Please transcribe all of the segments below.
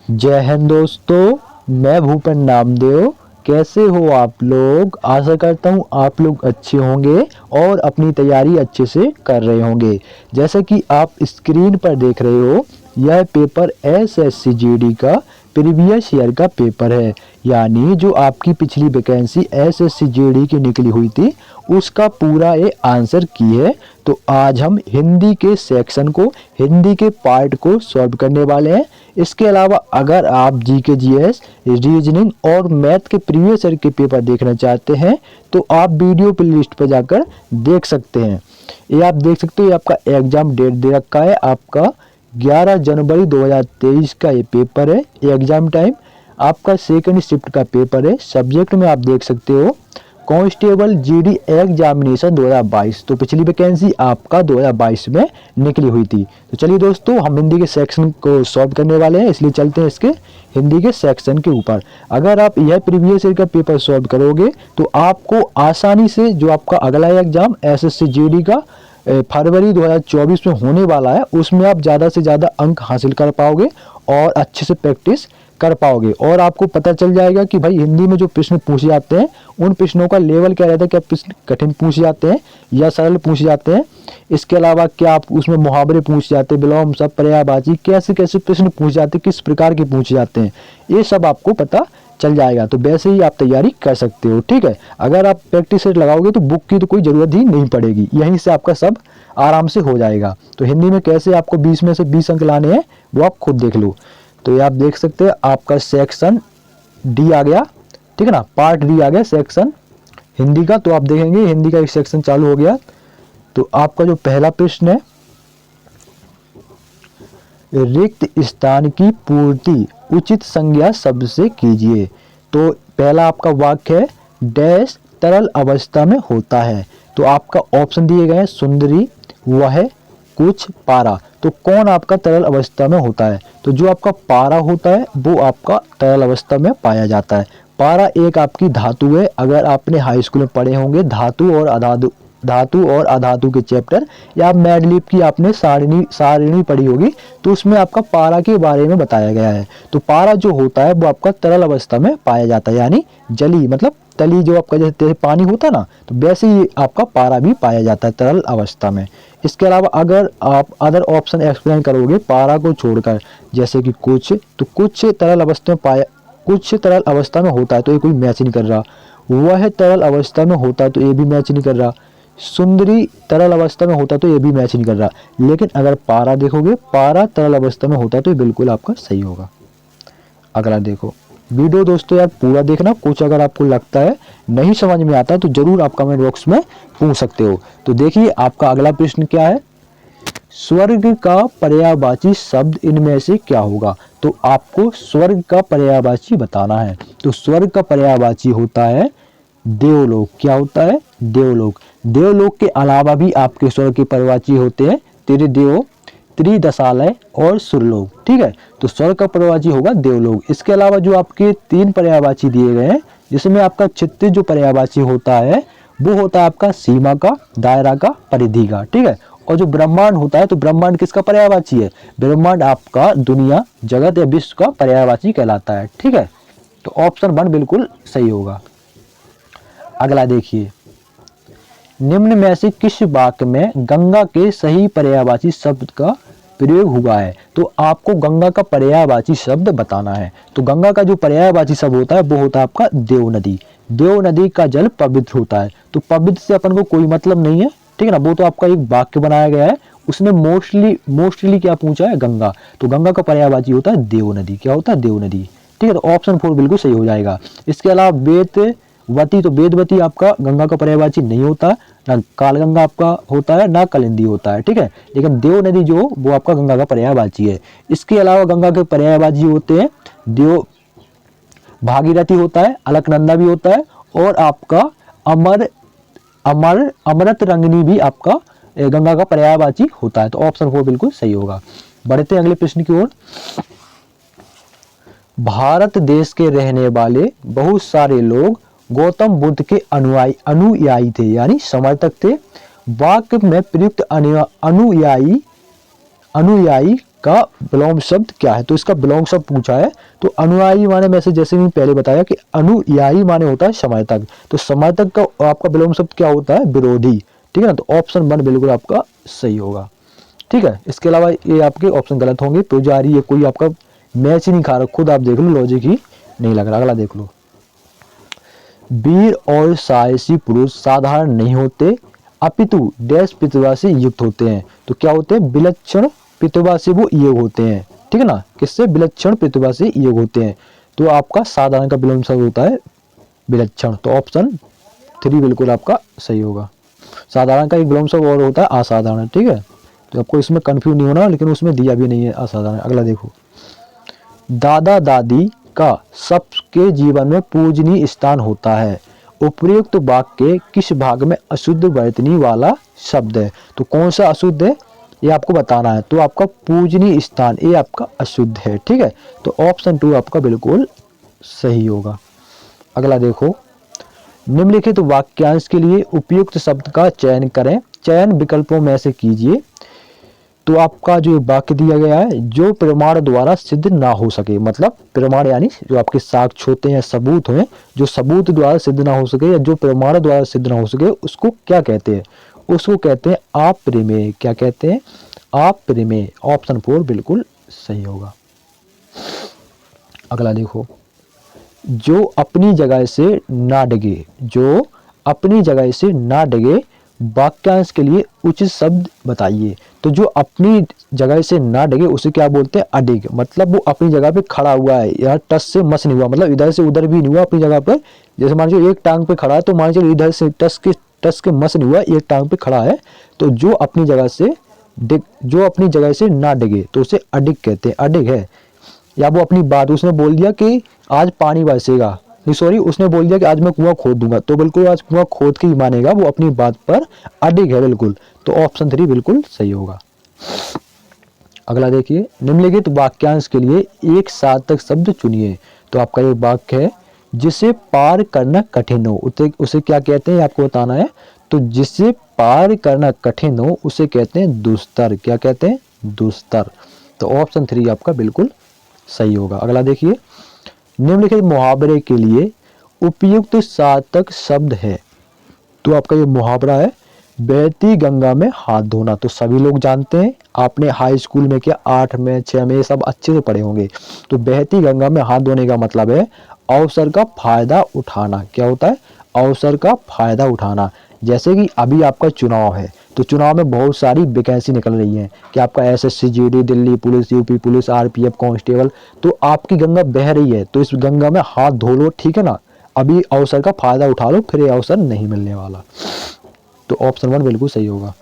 जय हिंद दोस्तों, मैं भूपेन नामदेव। कैसे हो आप लोग? आशा करता हूँ आप लोग अच्छे होंगे और अपनी तैयारी अच्छे से कर रहे होंगे। जैसा कि आप स्क्रीन पर देख रहे हो, यह पेपर एसएससी जीडी का प्रीवियस ईयर का पेपर है। यानी जो आपकी पिछली वैकेंसी एसएससी जीडी की निकली हुई थी, उसका पूरा ये आंसर की है। तो आज हम हिंदी के सेक्शन को, हिंदी के पार्ट को सॉल्व करने वाले हैं। इसके अलावा अगर आप जीके, जीएस, रीजनिंग और मैथ के प्रीवियस ईयर के पेपर देखना चाहते हैं तो आप वीडियो प्लेलिस्ट पर जाकर देख सकते हैं। ये आप देख सकते हो, ये आपका एग्जाम डेट दे रखा है। आपका 11 जनवरी 2023 का ये पेपर है। एग्जाम टाइम आपका सेकंड शिफ्ट का पेपर है। सब्जेक्ट में आप देख सकते हो कांस्टेबल जीडी एग्जामिनेशन 2022। तो पिछली वैकेंसी आपका 2022 में निकली हुई थी। तो चलिए दोस्तों, हम हिंदी के सेक्शन को सॉल्व करने वाले हैं, इसलिए चलते हैं इसके हिंदी के सेक्शन के ऊपर। अगर आप यह प्रीवियस ईयर का पेपर सॉल्व करोगे तो आपको आसानी से जो आपका अगला एग्जाम एसएससी जीडी का फरवरी 2024 में होने वाला है, उसमें आप ज़्यादा से ज़्यादा अंक हासिल कर पाओगे और अच्छे से प्रैक्टिस कर पाओगे। और आपको पता चल जाएगा कि भाई हिंदी में जो प्रश्न पूछे जाते हैं उन प्रश्नों का लेवल क्या रहता है, क्या प्रश्न कठिन पूछे जाते हैं या सरल पूछे जाते हैं। इसके अलावा क्या आप उसमें मुहावरे पूछे जाते हैं, विलोम शब्द, पर्यायवाची, कैसे कैसे प्रश्न पूछे जाते हैं, किस प्रकार के पूछे जाते हैं, ये सब आपको पता चल जाएगा। तो वैसे ही आप तैयारी कर सकते हो, ठीक है। अगर आप प्रैक्टिस सेट लगाओगे तो बुक की तो कोई ज़रूरत ही नहीं पड़ेगी, यहीं से आपका सब आराम से हो जाएगा। तो हिंदी में कैसे आपको 20 में से 20 अंक लाने हैं वो आप खुद देख लो। तो ये आप देख सकते हैं, आपका सेक्शन डी आ गया, ठीक है ना, पार्ट डी आ गया सेक्शन हिंदी का। तो आप देखेंगे हिंदी का एक सेक्शन चालू हो गया। तो आपका जो पहला प्रश्न है, रिक्त स्थान की पूर्ति उचित संज्ञा शब्द से कीजिए। तो पहला आपका वाक्य है, डैश तरल अवस्था में होता है। तो आपका ऑप्शन दिए गए हैं, सुंदरी, वह, कुछ, पारा। तो कौन आपका तरल अवस्था में होता है? तो जो आपका पारा होता है वो आपका तरल अवस्था में पाया जाता है। पारा एक आपकी धातु है। अगर आपने हाई स्कूल में पढ़े होंगे धातु और अधातु के चैप्टर, या मैडलिप की आपने सारिणी पढ़ी होगी, तो उसमें आपका पारा के बारे में बताया गया है। तो पारा जो होता है वो आपका तरल अवस्था में पाया जाता है, यानी जली मतलब तली, जो आपका जैसे पानी होता है ना, तो वैसे ही आपका पारा भी पाया जाता है तरल अवस्था में। इसके अलावा अगर आप अदर ऑप्शन एक्सप्लेन करोगे पारा को छोड़कर, जैसे कि कुछ, तो कुछ तरल अवस्था में होता है, तो ये कोई मैच नहीं कर रहा। वह तरल अवस्था में होता है, तो ये भी मैच नहीं कर रहा। सुंदरी तरल अवस्था में होता है, तो ये भी मैच नहीं कर रहा। लेकिन अगर पारा देखोगे, पारा तरल अवस्था में होता है, तो ये बिल्कुल आपका सही होगा। अगला देखो वीडियो दोस्तों, यार पूरा देखना। कुछ अगर आपको लगता है नहीं समझ में आता तो जरूर आप कमेंट बॉक्स में पूछ सकते हो। तो देखिए आपका अगला प्रश्न क्या है, स्वर्ग का पर्यायवाची शब्द इनमें से क्या होगा? तो आपको स्वर्ग का पर्यायवाची बताना है। तो स्वर्ग का पर्यायवाची होता है देवलोक। क्या होता है? देवलोक। देवलोक के अलावा भी आपके स्वर्ग के पर्यायवाची होते हैं त्रिदेव, त्रिदशालय और सुरलोक, ठीक है। तो स्वर्ग का पर्यायवाची होगा देवलोक। इसके अलावा जो आपके 3 पर्यायवाची दिए गए हैं, जिसमें आपका क्षितिज जो पर्यायवाची होता है वो होता है आपका सीमा का, दायरा का, परिधि का, ठीक है। और जो ब्रह्मांड होता है, तो ब्रह्मांड किसका पर्यायवाची है? ब्रह्मांड आपका दुनिया, जगत या विश्व का पर्यायवाची कहलाता है, ठीक है। तो ऑप्शन 1 बिल्कुल सही होगा। अगला देखिए, निम्न में से किस वाक्य में गंगा के सही पर्यायवाची शब्द का प्रयोग हुआ है? तो आपको गंगा का पर्यायवाची शब्द बताना है। तो गंगा का जो पर्यायवाची शब्द होता है वो होता है आपका देव नदी। देव नदी का जल पवित्र होता है। तो पवित्र से अपन को कोई मतलब नहीं है, ठीक है ना, वो तो आपका एक वाक्य बनाया गया है। उसमें मोस्टली क्या पूछा है? गंगा। तो गंगा का पर्यायवाची होता है देव नदी। क्या होता है? देव नदी, ठीक है। तो ऑप्शन 4 बिल्कुल सही हो जाएगा। इसके अलावा वेदवती, तो वेदवती आपका गंगा का पर्यायवाची नहीं होता, ना कालगंगा आपका होता है, ना कलिंदी होता है, ठीक है। लेकिन देव नदी जो वो आपका गंगा का पर्यायवाची है। इसके अलावा गंगा के पर्यायवाची होते हैं देव भागीरथी होता है, अलकनंदा भी होता है, और आपका अमृत रंगिनी भी आपका गंगा का पर्यायवाची होता है। तो ऑप्शन 4 बिल्कुल सही होगा। बढ़ते हैं अगले प्रश्न की ओर। भारत देश के रहने वाले बहुत सारे लोग गौतम बुद्ध के अनुयायी थे, यानी समर्थक थे। वाक्य में प्रयुक्त अनुयायी का विलोम शब्द क्या है? तो इसका विलोम शब्द पूछा है। तो अनुयायी माने में से जैसे मैं पहले बताया कि अनुयायी माने होता है समर्थक, तो समर्थक का आपका विलोम शब्द क्या होता है? विरोधी। ठीक है ना, तो ऑप्शन 1 बिल्कुल आपका सही होगा। ठीक है, इसके अलावा ये आपके ऑप्शन गलत होंगे। पुजारी, ये कोई आपका मैच ही नहीं खा रहा, खुद आप देख लो, लॉजिक ही नहीं लग रहा। अगला देख लो, वीर और साहसी पुरुष साधारण नहीं होते अपितु डैश प्रतिभा से युक्त होते हैं। तो क्या होते हैं? विलक्षण प्रतिभा से वो योग होते हैं। ठीक है ना, किससे? विलक्षण प्रतिभा से योग होते हैं। तो आपका साधारण का विलोम शब्द होता है विलक्षण। तो ऑप्शन 3 बिल्कुल आपका सही होगा। साधारण का एक विलोम शब्द और होता है असाधारण। ठीक है, तो आपको इसमें कंफ्यूज नहीं होना, लेकिन उसमें दिया भी नहीं है असाधारण। अगला देखो, दादा दादी का सबके जीवन में पूजनीय स्थान होता है। उपयुक्त वाक्य किस भाग में अशुद्ध वर्तनी वाला शब्द है? तो कौन सा अशुद्ध है ये आपको बताना है। तो आपका पूजनीय स्थान ये आपका अशुद्ध है। ठीक है, तो ऑप्शन 2 आपका बिल्कुल सही होगा। अगला देखो, निम्नलिखित वाक्यांश के लिए उपयुक्त शब्द का चयन करें, चयन विकल्पों में से कीजिए। तो आपका जो वाक्य दिया गया है, जो प्रमाण द्वारा सिद्ध ना हो सके, मतलब प्रमाण यानी जो आपके साक्ष्य होते हैं, सबूत हैं, जो सबूत द्वारा सिद्ध ना हो सके या जो प्रमाण द्वारा सिद्ध ना हो सके, उसको क्या कहते हैं? उसको कहते हैं अप्रमेय। क्या कहते हैं? अप्रमेय। ऑप्शन 4 बिल्कुल सही होगा। अगला देखो, जो अपनी जगह से ना डगे, जो अपनी जगह से ना डगे, वाक्यांश के लिए उचित शब्द बताइए। तो जो अपनी जगह से ना डगे उसे क्या बोलते हैं? अडिग। मतलब वो अपनी जगह पे खड़ा हुआ है, या टस से मस नहीं हुआ, मतलब इधर से उधर भी नहीं हुआ, अपनी जगह पर। जैसे मान लीजिए एक टांग पे खड़ा है, तो मान लीजिए इधर से टस के मस नहीं हुआ, एक टांग पे खड़ा है। तो जो अपनी जगह से जो अपनी जगह से ना डगे तो उसे अडिग कहते हैं। अडिग है। या वो अपनी बात, उसने बोल दिया कि आज पानी बरसेगा, नहीं सॉरी, उसने बोल दिया कि आज मैं कुआं खोद दूंगा, तो बिल्कुल आज कुआं खोद के ही मानेगा, वो अपनी बात पर अडिग है बिल्कुल। तो ऑप्शन 3 बिल्कुल सही होगा। अगला देखिए, निम्नलिखित वाक्यांश के लिए एक सार्थक शब्द चुनिए। तो आपका ये वाक्य है, जिसे पार करना कठिन हो उसे क्या कहते हैं आपको बताना है। तो जिसे पार करना कठिन हो उसे कहते हैं दुस्तर। क्या कहते हैं? दुस्तर। तो ऑप्शन 3 आपका बिल्कुल सही होगा। अगला देखिए, निम्नलिखित मुहावरे के लिए उपयुक्त सार्थक शब्द है। तो आपका ये मुहावरा है, बहती गंगा में हाथ धोना। तो सभी लोग जानते हैं, आपने हाई स्कूल में क्या 8 में 6 में ये सब अच्छे से पढ़े होंगे। तो बहती गंगा में हाथ धोने का मतलब है अवसर का फायदा उठाना। क्या होता है? अवसर का फायदा उठाना। जैसे कि अभी आपका चुनाव है, तो चुनाव में बहुत सारी वैकेंसी निकल रही हैं कि आपका SSC GD, Delhi police, UP police, RPF constable. तो आपकी गंगा बह रही है, तो इस गंगा में हाथ धो लो। ठीक है ना, अभी अवसर का फायदा उठा लो, फिर ये अवसर नहीं मिलने वाला। तो ऑप्शन 1 बिल्कुल सही होगा।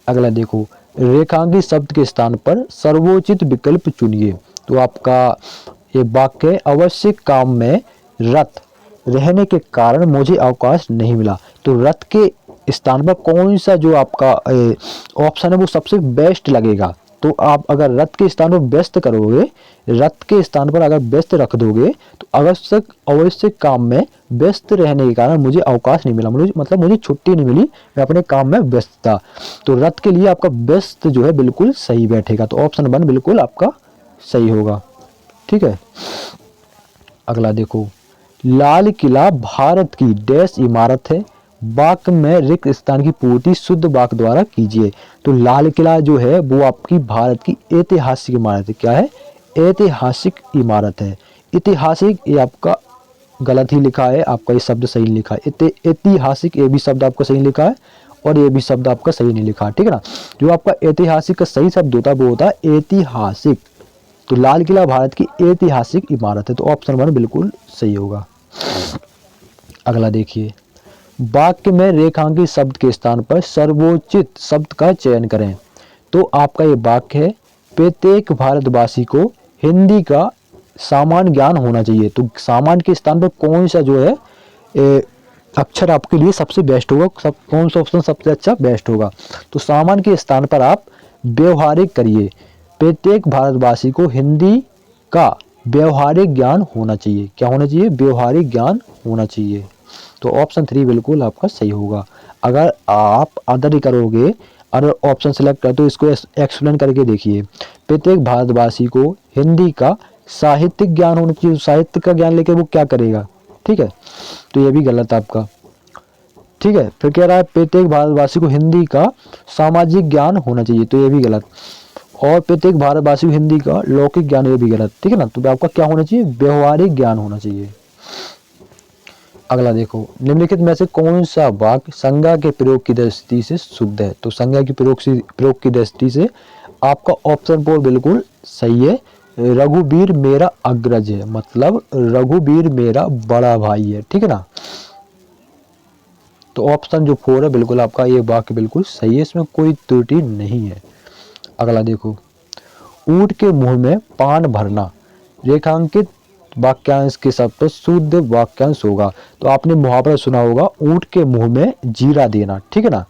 अगला देखो, रेखांकित शब्द के स्थान पर सर्वोचित विकल्प चुनिए। तो आपका ये वाक्य है, आवश्यक काम में रत रहने के कारण मुझे अवकाश नहीं मिला। तो रत के स्थान पर कौन सा जो आपका ऑप्शन है वो सबसे बेस्ट लगेगा। तो आप अगर रत के स्थान पर व्यस्त करोगे, रत के स्थान पर अगर व्यस्त रख दोगे, तो आवश्यक काम में व्यस्त रहने के कारण मुझे अवकाश नहीं मिला, मतलब मुझे छुट्टी नहीं मिली, मैं अपने काम में व्यस्त था। तो रत के लिए आपका व्यस्त जो है बिल्कुल सही बैठेगा। तो ऑप्शन 1 बिल्कुल आपका सही होगा। ठीक है, अगला देखो, लाल किला भारत की डैश इमारत है, वाक्य में रिक्त स्थान की पूर्ति शुद्ध वाक्य द्वारा कीजिए। तो लाल किला जो है वो आपकी भारत की ऐतिहासिक इमारत है। क्या है? ऐतिहासिक इमारत है। ऐतिहासिक ये आपका गलत ही लिखा है, आपका ये शब्द सही नहीं लिखा है। ऐतिहासिक ये भी शब्द आपका सही लिखा है, और ये भी शब्द आपका सही नहीं लिखा है। ठीक है ना, जो आपका ऐतिहासिक का सही शब्द होता है वो होता है ऐतिहासिक। तो लाल किला भारत की ऐतिहासिक इमारत है। तो ऑप्शन 1 बिल्कुल सही होगा। अगला देखिए, वाक्य में रेखांकित शब्द के स्थान पर सर्वोचित शब्द का चयन करें। तो आपका ये वाक्य है, प्रत्येक भारतवासी को हिंदी का सामान्य ज्ञान होना चाहिए। तो सामान्य के स्थान पर कौन सा जो है अक्षर आपके लिए सबसे बेस्ट होगा, कौन सा ऑप्शन सबसे अच्छा बेस्ट होगा। तो सामान्य के स्थान पर आप व्यवहारिक करिए, प्रत्येक भारतवासी को हिंदी का व्यवहारिक ज्ञान होना चाहिए। क्या होना चाहिए? व्यवहारिक ज्ञान होना चाहिए। तो ऑप्शन 3 बिल्कुल आपका सही होगा। अगर आप अदर करोगे, और ऑप्शन सेलेक्ट कर तो इसको एक्सप्लेन करके देखिए। प्रत्येक भारतवासी को हिंदी का साहित्यिक ज्ञान होना चाहिए। साहित्य का ज्ञान लेके वो क्या करेगा, ठीक है, तो ये भी गलत है आपका, ठीक है। फिर कह रहा है प्रत्येक भारतवासी को हिंदी का सामाजिक ज्ञान होना चाहिए, तो ये भी गलत। और प्रत्येक भारतवासी को हिंदी का लौकिक ज्ञान, ये भी गलत, ठीक है ना। तो आपका क्या होना चाहिए, व्यवहारिक ज्ञान होना चाहिए। अगला देखो, निम्नलिखित में से कौन सा वाक्य संज्ञा के प्रयोग की दृष्टि से शुद्ध है। तो संज्ञा की प्रयोग की दृष्टि से आपका ऑप्शन 4 बिल्कुल सही है। रघुवीर मेरा अग्रज है, मतलब रघुवीर मेरा बड़ा भाई है, ठीक है ना। तो ऑप्शन जो 4 है बिल्कुल आपका ये वाक्य बिल्कुल सही है, इसमें कोई त्रुटि नहीं है। अगला देखो, ऊंट के मुंह में पान भरना, रेखांकित वाक्यांश के शब्द तो शुद्ध वाक्यांश होगा। तो आपने मुहावरा सुना होगा, ऊंट के मुंह में जीरा देना, ठीक है ना।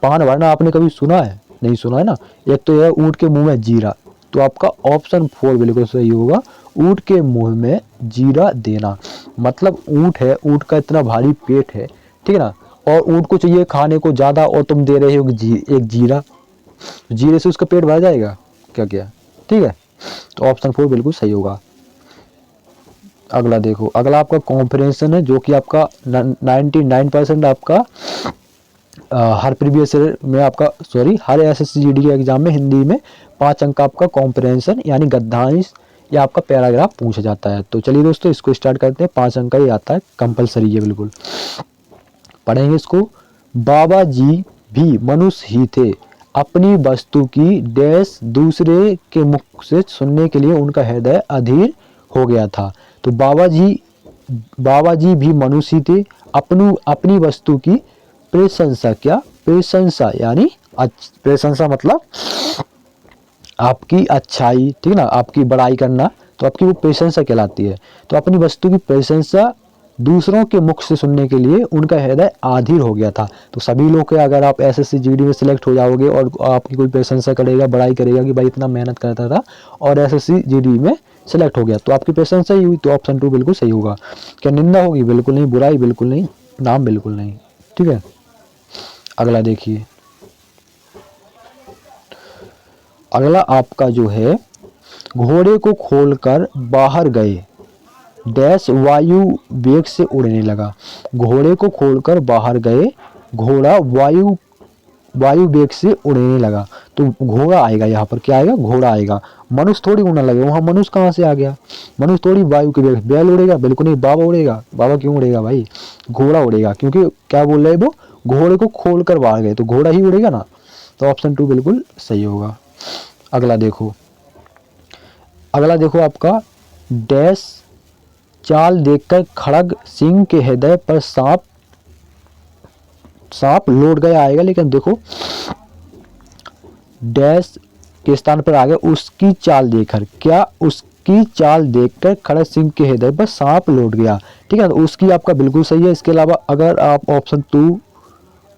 पान भरना आपने कभी सुना है, नहीं सुना है ना। एक तो यह ऊंट के मुंह में जीरा, तो आपका ऑप्शन 4 बिल्कुल सही होगा। ऊंट के मुंह में जीरा देना, मतलब ऊंट है, ऊंट का इतना भारी पेट है, ठीक है ना, और ऊंट को चाहिए खाने को ज्यादा, और तुम दे रहे हो एक जीरा, जीरे से उसका पेट भर जाएगा क्या, क्या, ठीक है। तो ऑप्शन 4 बिल्कुल सही होगा। अगला देखो, अगला आपका कॉम्प्रिहेंशन है, जो कि आपका 99% आपका हर प्रीवियस ईयर में आपका हर SSC-GD के एग्जाम में हिंदी में 5 अंक का आपका कॉम्प्रिहेंशन यानी गद्यांश या आपका पैराग्राफ पूछा जाता है। तो चलिए दोस्तों इसको स्टार्ट करते हैं। 5 अंक का ही आता है, कंपलसरी है बिल्कुल, पढ़ेंगे इसको। बाबा जी भी मनुष्य ही थे, अपनी वस्तु की डैश दूसरे के मुख से सुनने के लिए उनका हृदय अधीर हो गया था। तो बाबा जी भी मनुष्य थे, अपनी वस्तु की प्रशंसा, क्या प्रशंसा यानी प्रशंसा मतलब आपकी अच्छाई, ठीक है ना, आपकी बड़ाई करना, तो आपकी वो प्रशंसा कहलाती है। तो अपनी वस्तु की प्रशंसा दूसरों के मुख से सुनने के लिए उनका हृदय आधीर हो गया था। तो सभी लोग के, अगर आप SSC-GD में सिलेक्ट हो जाओगे और आपकी कोई प्रशंसा करेगा, बड़ाई करेगा कि भाई इतना मेहनत करता था और SSC-GD में सिलेक्ट हो गया, तो आपकी प्रशंसा ही हुई, तो ऑप्शन 2 बिल्कुल सही होगा। क्या निंदा होगी, बिल्कुल नहीं, बुराई बिल्कुल नहीं, नाम बिल्कुल नहीं, ठीक है। अगला देखिए, अगला आपका जो है, घोड़े को खोलकर बाहर गए, डैश वायु वेग से उड़ने लगा। घोड़े को खोलकर बाहर गए, घोड़ा वायु वेग से उड़ने लगा। तो घोड़ा आएगा, यहाँ पर क्या आएगा, घोड़ा आएगा। मनुष्य थोड़ी उड़ने लगे, वहां मनुष्य कहाँ से आ गया, मनुष्य थोड़ी वायु के वेग, बैल उड़ेगा, बिल्कुल नहीं, बाबा उड़ेगा, बाबा क्यों उड़ेगा भाई, घोड़ा उड़ेगा, क्योंकि क्या बोल रहे वो, घोड़े को खोल कर बाहर गए, तो घोड़ा ही उड़ेगा ना। तो ऑप्शन 2 बिल्कुल सही होगा। अगला देखो आपका, डैश चाल देखकर खड़ग सिंह के हृदय पर सांप लौट गया आएगा, लेकिन देखो डैश के स्थान पर आ गया, उसकी चाल देखकर, क्या उसकी चाल देखकर खड़ग सिंह के हृदय पर सांप लौट गया, ठीक है। तो उसकी आपका बिल्कुल सही है। इसके अलावा अगर आप ऑप्शन 2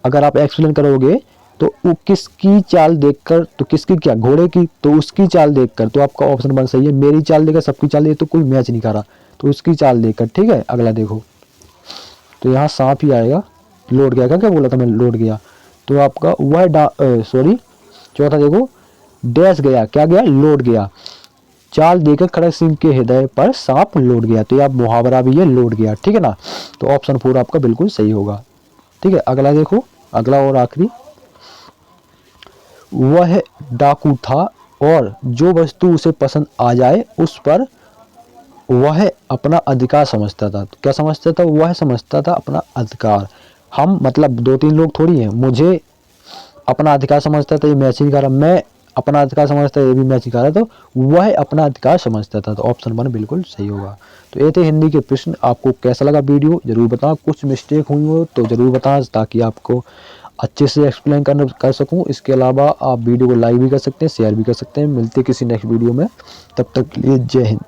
अगर आप एक्सप्लेन करोगे तो वो किसकी चाल देखकर, तो किसकी, क्या घोड़े की, तो उसकी चाल देखकर, तो आपका ऑप्शन 1 सही है। मेरी चाल देखकर, सबकी चाल देखकर तो कोई मैच नहीं कर रहा, तो उसकी चाल देखकर, ठीक है। अगला देखो, तो यहाँ सांप ही आएगा, लौट गया, क्या बोला था मैं, लौट गया, तो आपका वह चौथा देखो, डैश गया, क्या गया, लौट गया, चाल देकर खड़ग सिंह के हृदय पर सांप लौट गया, तो यह मुहावरा भी है, लौट गया, ठीक है ना। तो ऑप्शन 4 आपका बिल्कुल सही होगा, ठीक है। अगला देखो, अगला और आखिरी, वह डाकू था और जो वस्तु उसे पसंद आ जाए उस पर वह अपना अधिकार समझता था। तो क्या समझता था, वह समझता था अपना अधिकार। हम मतलब 2-3 लोग थोड़ी हैं, मुझे अपना अधिकार समझता था, ये मैच नहीं कर रहा, मैं अपना अधिकार समझता है, ये भी मैच नहीं कर रहा, तो वह अपना अधिकार समझता था। तो ऑप्शन 1 बिल्कुल सही होगा। तो ये थे हिंदी के प्रश्न। आपको कैसा लगा वीडियो जरूर बताओ, कुछ मिस्टेक हुई हो तो जरूर बताएं, ताकि आपको अच्छे से एक्सप्लेन कर सकूं। इसके अलावा आप वीडियो को लाइक भी कर सकते हैं, शेयर भी कर सकते हैं। मिलते हैं किसी नेक्स्ट वीडियो में, तब तक के लिए जय हिंद।